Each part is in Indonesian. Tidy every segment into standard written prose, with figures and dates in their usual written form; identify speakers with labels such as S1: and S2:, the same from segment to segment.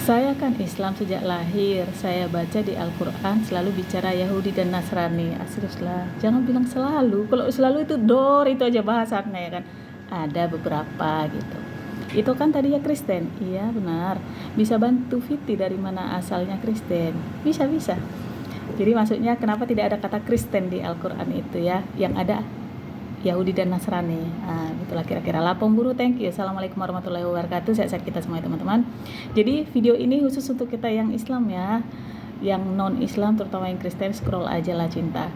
S1: Saya kan Islam sejak lahir. Saya baca di Al-Quran selalu bicara Yahudi dan Nasrani. Seriuslah, jangan bilang selalu. Kalau selalu itu itu aja bahasannya ya kan. Ada beberapa gitu. Itu kan tadinya Kristen. Iya benar. Bisa bantu Fiti dari mana asalnya Kristen. Bisa. Jadi maksudnya kenapa tidak ada kata Kristen di Al-Quran itu ya. Yang ada Yahudi dan Nasrani. Itulah kira-kira. Lapong Buru, thank you. Assalamualaikum warahmatullahi wabarakatuh. Sehat-sehat kita semua teman-teman. Jadi video ini khusus untuk kita yang Islam ya, yang non Islam terutama yang Kristen, scroll aja lah cinta.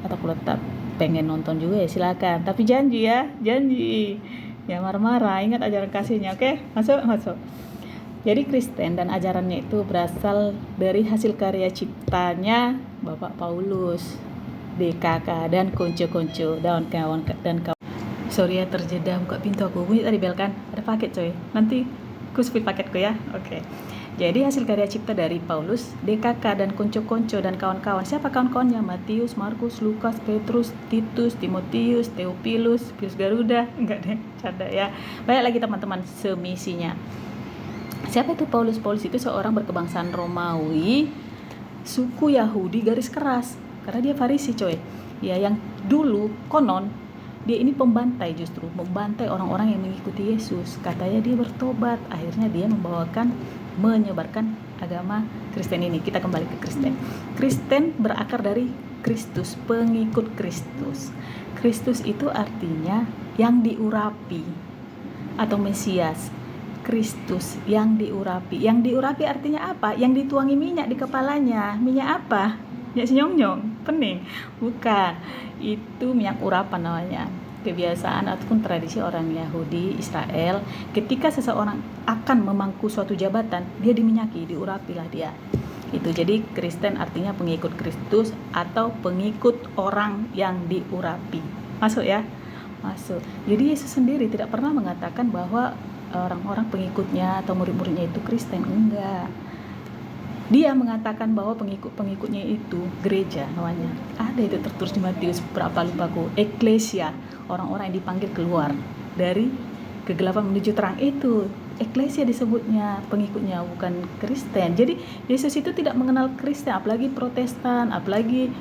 S1: Atau kalau tetap pengen nonton juga ya silakan. Tapi janji ya, janji. Ya marah-marah, ingat ajaran kasihnya, oke? Masuk. Jadi Kristen dan ajarannya itu berasal dari hasil karya ciptanya Bapak Paulus, DKK dan konco-konco dan kawan. Sorry ya terjeda buka pintu aku. Bunyi tadi bel kan? Ada paket coy. Nanti ku speed paketku ya. Oke. Jadi hasil karya cipta dari Paulus, DKK dan konco-konco dan kawan-kawan. Siapa kawan-kawannya? Matius, Markus, Lukas, Petrus, Titus, Timotius, Theophilus, Pius Garuda. Enggak deh, canda ya. Banyak lagi teman-teman semisinya. Siapa itu Paulus? Paulus itu seorang berkebangsaan Romawi, suku Yahudi garis keras. Karena dia Farisi coy. Ya yang dulu konon dia ini pembantai, justru membantai orang-orang yang mengikuti Yesus. Katanya dia bertobat, akhirnya dia menyebarkan agama Kristen ini. Kita kembali ke Kristen. Kristen berakar dari Kristus, pengikut Kristus. Kristus itu artinya yang diurapi atau Mesias. Kristus yang diurapi. Yang diurapi artinya apa? Yang dituangi minyak di kepalanya. Minyak apa? Minyak senyong-nyong, pening. Bukan. Itu minyak urapan namanya. Kebiasaan ataupun tradisi orang Yahudi Israel, ketika seseorang akan memangku suatu jabatan, dia diminyaki, diurapilah dia. Itu jadi Kristen artinya pengikut Kristus atau pengikut orang yang diurapi. Masuk ya? Masuk. Jadi Yesus sendiri tidak pernah mengatakan bahwa orang-orang pengikutnya atau murid-muridnya itu Kristen. Enggak. Dia mengatakan bahwa pengikut-pengikutnya itu gereja namanya. Ada itu tertulis di Matius berapa lupaku. Eklesia, orang-orang yang dipanggil keluar dari kegelapan menuju terang, itu eklesia disebutnya, pengikutnya bukan Kristen. Jadi Yesus itu tidak mengenal Kristen, apalagi Protestan, apalagi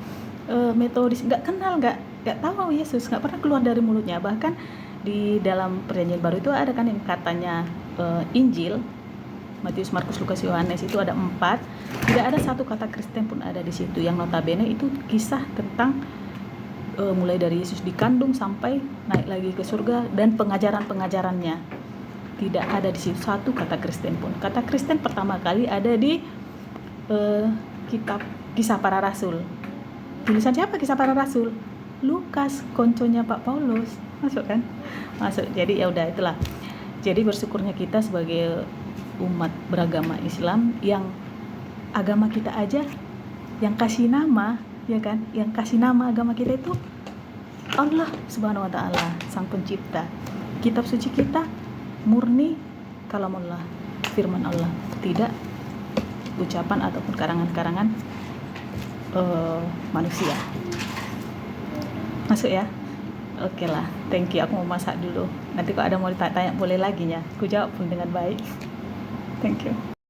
S1: Metodis, nggak kenal, nggak tahu Yesus, nggak pernah keluar dari mulutnya. Bahkan di dalam perjanjian baru itu ada kan yang katanya Injil Matius, Markus, Lukas, Yohanes itu ada 4. Tidak ada satu kata Kristen pun ada di situ. Yang notabene itu kisah tentang mulai dari Yesus dikandung sampai naik lagi ke surga dan pengajaran-pengajarannya. Tidak ada di situ satu kata Kristen pun. Kata Kristen pertama kali ada di kitab Kisah Para Rasul. Tulisan siapa Kisah Para Rasul? Lukas, konconya Pak Paulus. Masuk kan? Masuk. Jadi ya udah itulah. Jadi bersyukurnya kita sebagai umat beragama Islam yang agama kita aja yang kasih nama, ya kan, yang kasih nama agama kita itu Allah Subhanahu wa taala, Sang Pencipta. Kitab suci kita murni kalamullah, firman Allah, tidak ucapan ataupun karangan-karangan manusia. Masuk ya? Oke lah, thank you. Aku mau masak dulu. Nanti kalau ada mau ditanya boleh lagi ya. Aku jawab pun dengan baik. Thank you.